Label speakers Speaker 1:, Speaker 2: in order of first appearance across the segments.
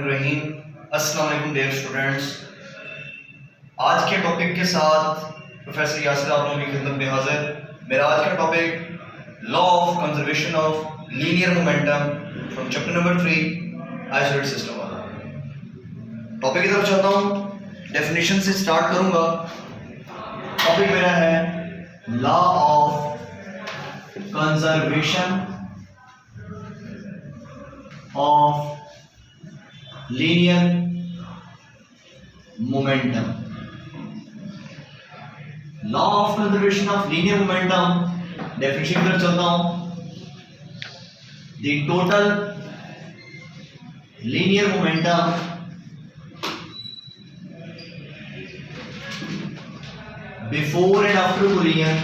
Speaker 1: बिस्मिल्लाहिर्रहमानिर्रहीम। अस्सलाम वालेकुम डियर स्टूडेंट्स। आज के टॉपिक के साथ प्रोफेसर यासिर आप लोगों की खिदमत में हाजिर। मेरा आज का topic law of conservation of linear momentum from chapter number 3 isolated system वाला। टॉपिक की तरफ चलता हूँ, डेफिनेशन से स्टार्ट करूंगा। टॉपिक मेरा है law of conservation of linear momentum. Law of conservation of linear momentum definition पर चलता हूं। The total linear momentum before and after collision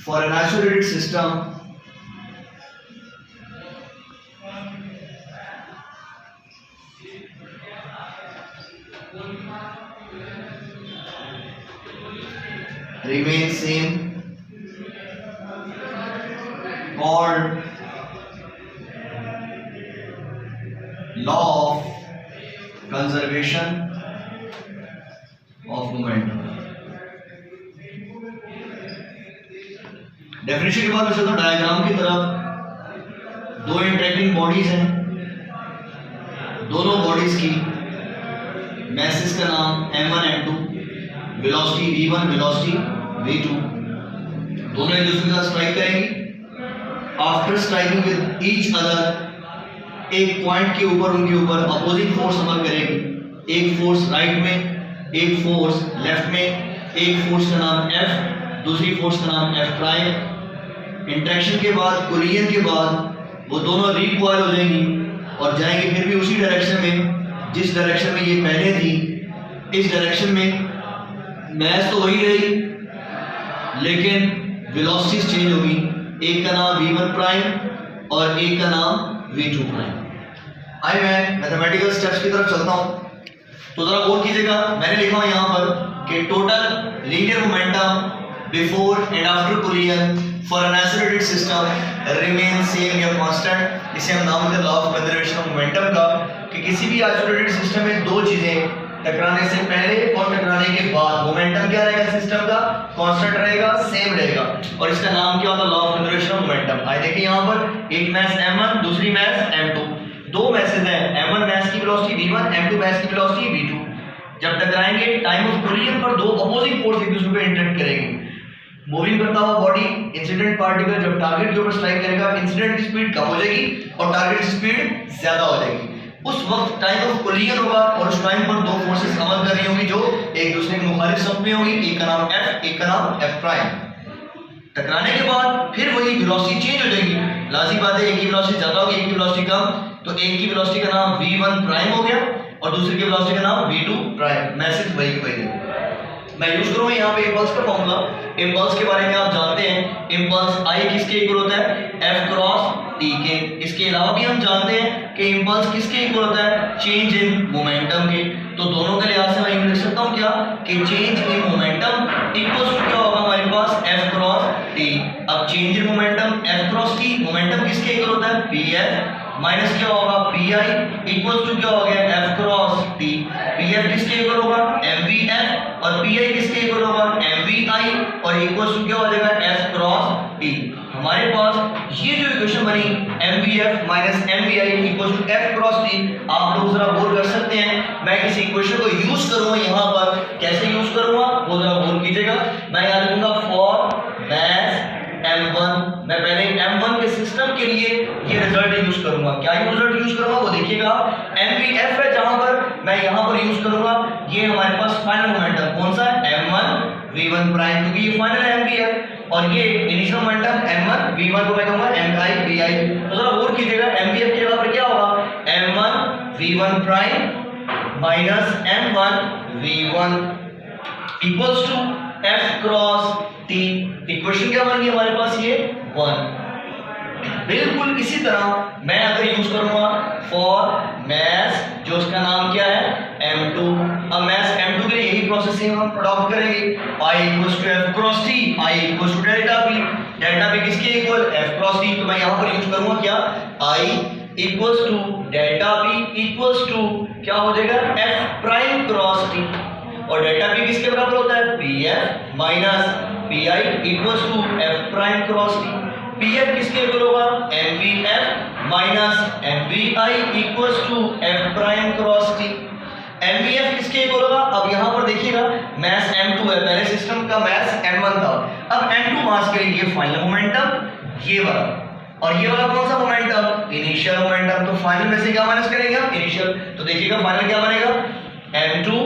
Speaker 1: for an isolated system remains same, called law of conservation of momentum। Definition के बाद मैं चलता हूं diagram की तरफ। दो इंटरेक्टिंग बॉडीज हैं, दोनों बॉडीज की मैसेज का नाम m1 m2, velocity v1 velocity v2, दोनों एक दूसरे के साथ स्ट्राइक करेंगी। After striking with each other एक पॉइंट के ऊपर उनके ऊपर अपोजिंग फोर्स अमल करेगी। एक फोर्स राइट में, एक फोर्स लेफ्ट में। एक फोर्स का नाम F, दूसरी फोर्स का नाम F प्राइम। इंटरेक्शन के बाद, कोलिजन के बाद वो दोनों रिकॉइल हो जाएंगी और जाएंगे फिर भी उसी डायरेक्शन में जिस डायरेक्शन में ये पहले थी। इस डायरेक्शन में मैस तो वही रही लेकिन वेलोसिटीज चेंज होगी। एक का नाम v1 प्राइम और एक का नाम v2 प्राइम। आइए मैं मैथमेटिकल स्टेप्स की तरफ चलता हूं। तो जरा गौर कीजिएगा, मैंने लिखा है यहां पर कि total linear momentum before and after collision for an isolated system remain same या कांस्टेंट। इसे हम नाम देते हैं law of conservation of momentum का, कि किसी भी आइसोलेटेड सिस्टम में दो चीजें टकराने से पहले और टकराने के बाद मोमेंटम क्या रहेगा, सिस्टम का कांस्टेंट रहेगा, सेम रहेगा। और इसका नाम क्या होता है, law of conservation of momentum. आइए देखिए यहां पर एक मैस m1, दूसरी मैस m2, दो मैसेज हैं। m1 मैस की वेलोसिटी v1, m2 मैस की वेलोसिटी v2। जब टकराएंगे टाइम ऑफ कोलिजन पर दो अपोजिंग फोर्स एक दूसरे पे इंटरेक्ट करेंगे। मूविंग करता हुआ बॉडी इंसिडेंट पार्टिकल जब टारगेट के ऊपर स्ट्राइक करेगा, इंसिडेंट की स्पीड कम हो जाएगी और टारगेट की स्पीड ज्यादा हो जाएगी। उस वक्त टाइम ऑफ कोलिजन होगा और उस टाइम पर दो फोर्सेस अमल कर रही होंगी जो एक दूसरे के मुखालिफ समूह में होंगी। एक का नाम F, एक का नाम F प्राइम। टकराने के बाद फिर वही वेलोसिटी चेंज हो जाएगी। लाजिम बात है, एक की वेलोसिटी ज्यादा होगी, एक की वेलोसिटी कम। तो एक की वेलोसिटी का नाम v1 प्राइम हो गया और दूसरी की वेलोसिटी का नाम v2 प्राइम। मैसेज वही है। मैं यूज करूंगा यहाँ पे इंपल्स का फॉर्मूला। इंपल्स के बारे में आप जानते हैं, इंपल्स I किसके इक्वल होता है, F क्रॉस T के। इसके अलावा भी हम जानते हैं कि इंपल्स किसके इक्वल होता है, चेंज इन मोमेंटम के। तो दोनों के लिहाज से मैं लिख सकता हूँ क्या, कि change in momentum equals to क्या होगा हमारे पास, F क्रॉस T। अब change in momentum F cross T, momentum किसके इक्वल होता है, PF माइनस क्या होगा, PI इक्वल्स टू क्या हो गया, F क्रॉस T। PF किसके इक्वल होगा, MVF और PI किसके इक्वल होगा, MVI और इक्वल्स टू क्या हो जाएगा, F क्रॉस T। हमारे पास ये जो इक्वेशन बनी MVF minus MVI equals to F cross T, आप लोग जरा गौर कर सकते हैं। मैं किसी इक्वेशन को यूज करूंगा यहां पर, कैसे यूज करूंगा वो जरा गौर कीजिएगा। मैं यहां लिखूंगा फॉर मैस m1। मैं पहले m1 के सिस्टम के लिए ये रिजल्ट यूज करूंगा। क्या रिजल्ट यूज करूंगा वो देखिएगा। MVF है जहां पर मैं यहां पर यूज करूंगा, ये हमारे पास फाइनल मोमेंटम कौन सा है, m1 v1 प्राइम, क्योंकि ये फाइनल है MVF। और ये इनिशियल मोमेंटम m1 v1 को मैं कहूंगा mi vi। तो जरा गौर कीजिएगा, MVF की जगह पर क्या होगा, m1 v1 prime minus m1 v1 equals to F cross T। Equation क्या बन गई हमारे पास, ये 1। बिल्कुल इसी तरह मैं अगर यूज करूंगा फॉर मैस, जो उसका नाम क्या है m2। अब मैस m2 के लिए यही वही प्रोसेस हम अडॉप्ट करेंगे। I equals to F cross T, I equals to delta P. Delta P किसके इक्वल? F cross T. तो मैं यहाँ पर यूज करूंगा क्या? I equals to delta P equals to क्या हो जाएगा? F prime cross T. और डेल्टा पी किसके बराबर होता है? P F minus P I equals to F prime cross T. P F किसके इक्वल होगा? M V F minus M we I equals to F prime cross T. MVF किसके equal होगा? अब यहाँ पर देखिएगा मास m2 है, पहले सिस्टम का मास m1 था, अब m2 मास के लिए फाइनल मोमेंटम ये वाला, और ये वाला कौन सा मोमेंटम? Initial momentum. तो फाइनल में से क्या माइनस करेंगे हम? इनिशियल। तो देखिएगा फाइनल क्या बनेगा? m2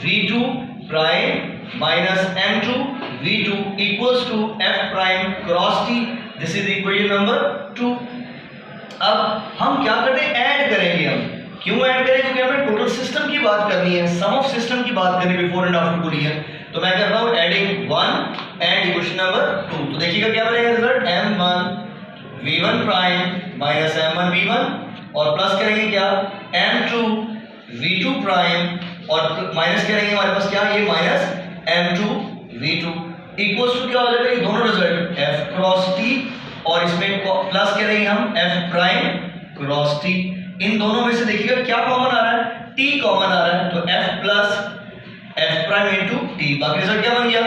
Speaker 1: v2 prime minus m2 v2 equals to f prime cross t। This is equation number 2। अब हम क्या करते हैं? ऐड करेंगे हम। क्यों ऐड करें? क्योंकि हमें टोटल सिस्टम की बात करनी है, सम ऑफ सिस्टम की बात करनी है बिफोर एंड आफ्टर कोलिजन। तो मैं कर रहा हूं एडिंग 1 एंड इक्वेशन नंबर 2। तो देखिएगा क्या बनेगा result? m1 v1 prime minus m1 v1 और प्लस करेंगे क्या? m2 v2 प्राइम और माइनस करेंगे हमारे पास क्या? ये minus m2 v2 equals to क्या हो जाएगा? ये दोनों रिजल्ट f क्रॉस t और इसमें प्लस करेंगे हम f प्राइम क्रॉस t। इन दोनों में से देखिएगा क्या कॉमन आ रहा है? t कॉमन आ रहा है, तो f plus f prime into t। बाकी रिजल्ट क्या बन गया?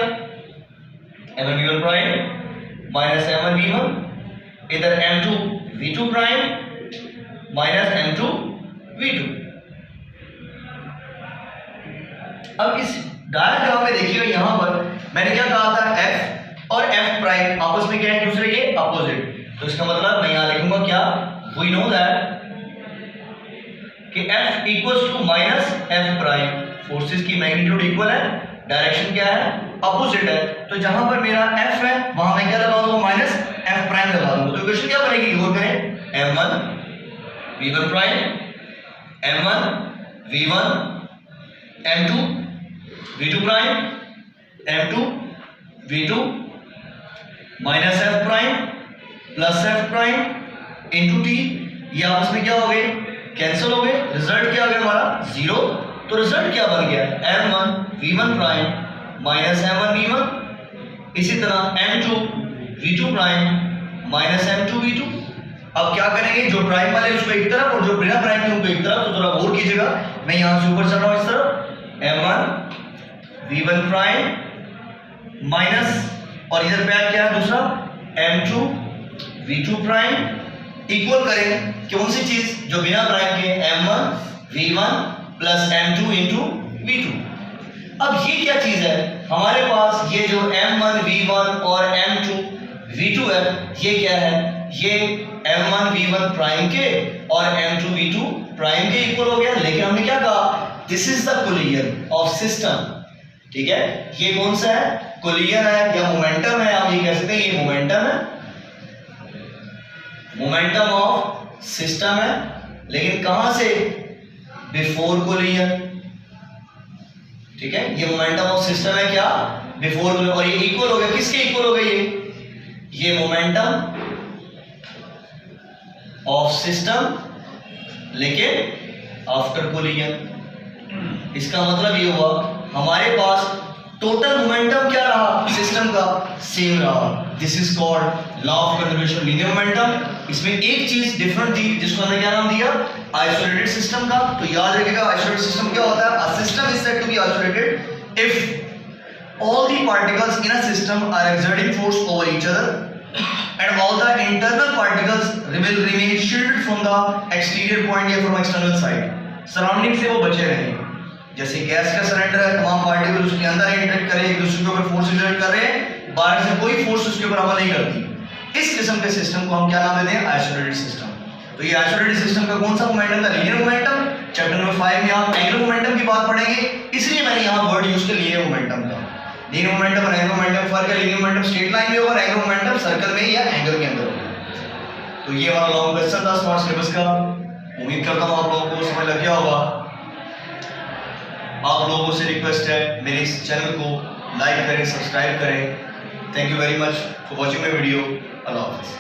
Speaker 1: m1 v1 prime minus m1 v1, इधर m2 v2 prime minus m2 v2। अब इस डायग्राम में देखिएगा यहाँ पर मैंने क्या कहा था? f और f प्राइम आपस में क्या है? एक दूसरे के अपोजिट। तो इसका मतलब मैं यहाँ लिखूंगा क्या? वी नो दैट कि f equals to minus f prime. Forces की मैग्नीट्यूड इक्वल है, डायरेक्शन क्या है? अपोजिट है। तो जहां पर मेरा f है वहां मैं क्या लगा दूंगा? माइनस f प्राइम लगा दूंगा। तो इक्वेशन क्या बनेगी? गौर करें, m1 v1 prime m1 v1 m2 v2 prime m2 v2 minus f prime plus f prime into t। ये आपस में क्या हो गए? कैंसिल हो गए। रिजल्ट क्या आ गया हमारा? 0। तो रिजल्ट क्या बन गया? m1 v1 prime minus m1 v1, इसी तरह m2 v2 prime minus m2 v2। अब क्या करेंगे? जो प्राइम वाले उसको एक तरफ और जो बिना प्राइम के उनको एक तरफ। तो थोड़ा गौर कीजिएगा, मैं यहां से ऊपर चल रहा हूं इस तरफ, m1 v1 प्राइम माइनस और इधर पे क्या है दूसरा? m2 v2 प्राइम इक्वल करें कौन सी चीज? जो बिना प्राइम के m1 v1 plus m2 into v2। अब ये क्या चीज है? हमारे पास ये जो m1 v1 और m2 v2 है, ये क्या है? ये m1 v1 प्राइम के और m2 v2 प्राइम के इक्वल हो गया। लेकिन हमने क्या कहा? This is the collision of system. ठीक है, ये कौन सा है? कोलिजन है या मोमेंटम है, आप ये कह सकते हैं ये मोमेंटम है, मोमेंटम ऑफ सिस्टम है। लेकिन कहां से? Before collision. ठीक है, ये मोमेंटम ऑफ सिस्टम है क्या? Before collision. और ये इक्वल हो गया, किसके इक्वल हो गया? ये मोमेंटम ऑफ सिस्टम लेकिन आफ्टर कोलिजन। इसका मतलब ये हुआ हमारे पास टोटल मोमेंटम क्या रहा? सिस्टम का सेम रहा। This is called law of conservation linear momentum. इसमें एक चीज डिफरेंट थी जिसको हमने क्या नाम दिया? आइसोलेटेड सिस्टम का। तो याद रखिएगा आइसोलेटेड सिस्टम क्या होता है? A system is said to be isolated if all the particles in a system are exerting force over each other and all the internal particles will remain shielded from the exterior point या from external side। Surrounding से वो बचे रहें। जैसे gas का cylinder है, तमाम particle उसके अंदर इंटरेक्ट कर रहे हैं, एक दूसरे के ऊपर फोर्स एक्सर्ट कर रहे हैं, बाहर से कोई फोर्स उसके ऊपर अमल नहीं करती। इस किस्म के सिस्टम को हम क्या नाम देते हैं? Isolated system. तो ये आइसोलेटेड सिस्टम का कौन सा मोमेंटम था? Linear momentum. चैप्टर नंबर 5 में आप एंगुलर मोमेंटम की बात पढ़ेंगे, इसलिए मैंने यहाँ वर्ड यूज किया लीनियर मोमेंटम का। लीनियर मोमेंटम और एंगुलर मोमेंटम फर्क है। लीनियर मोमेंटम स्ट्रेट लाइन में होगा, एंगुलर मोमेंटम सर्कल में या एंगल के अंदर होगा। तो ये हमारा लॉन्ग क्वेश्चन था स्मार्ट सिलेबस का। उम्मीद करता हूँ आप लोगों को समझ लग गया होगा। आप लोगों से रिक्वेस्ट है मेरे इस चैनल को लाइक करें, सब्सक्राइब करें। Thank you very much for watching my video. अल्लाह हाफ़िज़।